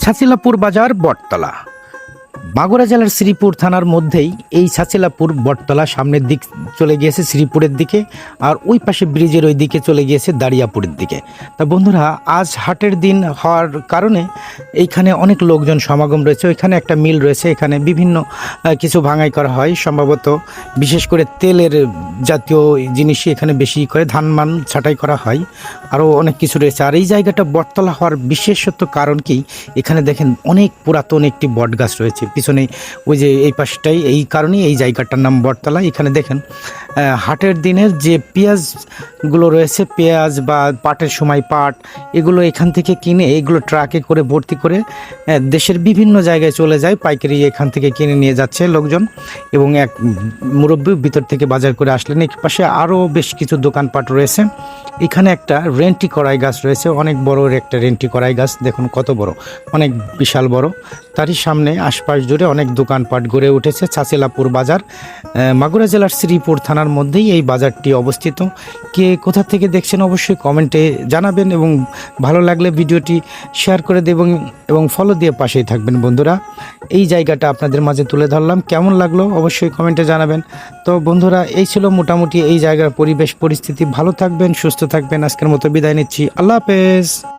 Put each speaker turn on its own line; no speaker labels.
ছাচিলাপুর বাজার বটতলা মাগুরা জেলার শ্রীপুর থানার মধ্যেই এই ছাচিলাপুর বটতলা সামনের দিক চলে গিয়েছে শ্রীপুরের দিকে, আর ওই পাশে ব্রিজের ওই দিকে চলে গিয়েছে দাঁড়িয়াপুরের দিকে। তা বন্ধুরা, আজ হাটের দিন হওয়ার কারণে এইখানে অনেক লোকজন সমাগম রয়েছে। ওইখানে একটা মিল রয়েছে, এখানে বিভিন্ন কিছু ভাঙাই করা হয়, সম্ভবত বিশেষ করে তেলের জাতীয় জিনিসই এখানে বেশি করে ধান মান ছাঁটাই করা হয়, আরও অনেক কিছু রয়েছে। আর এই জায়গাটা বটতলা হওয়ার বিশেষত্ব কারণ কি, এখানে দেখেন অনেক পুরাতন একটি বট গাছ রয়েছে পিছনে, ওই যে এই পাশটাই, এই কারণেই এই জায়গাটার নাম বটতলা। এখানে দেখেন হাটের দিনের যে পেঁয়াজগুলো রয়েছে, পেঁয়াজ বা পাটের সময় পাট, এগুলো এখান থেকে কিনে এগুলো ট্রাকে করে ভর্তি করে দেশের বিভিন্ন জায়গায় চলে যায়, পাইকারি এখান থেকে কিনে নিয়ে যাচ্ছে লোকজন। এবং এক মুরব্বী ভিতর থেকে বাজার করে আসলেন। এই পাশে আরও বেশ কিছু দোকানপাট রয়েছে। এখানে একটা রেন্টি কড়াই গাছ রয়েছে, অনেক বড় একটা রেন্টি কড়াই গাছ, দেখুন কত বড়, অনেক বিশাল বড়। তারই সামনে আশপাশ জুড়ে অনেক দোকানপাট গড়ে উঠেছে। ছাচিলাপুর বাজার মাগুরা জেলার শ্রীপুর থানার মধ্যেই এই বাজারটি অবস্থিত। কে কোথা থেকে দেখছেন অবশ্যই কমেন্টে জানাবেন, এবং ভালো লাগলে ভিডিওটি শেয়ার করে দেবেন এবং ফলো দিয়ে পাশেই থাকবেন। বন্ধুরা, এই জায়গাটা আপনাদের মাঝে তুলে ধরলাম, কেমন লাগলো অবশ্যই কমেন্টে জানাবেন। তো বন্ধুরা, এই ছিল মোটামুটি এই জায়গার পরিবেশ পরিস্থিতি। ভালো থাকবেন, সুস্থ থাকবেন। আজকের মতো বিদায় নিচ্ছি, আল্লাহ হাফেজ।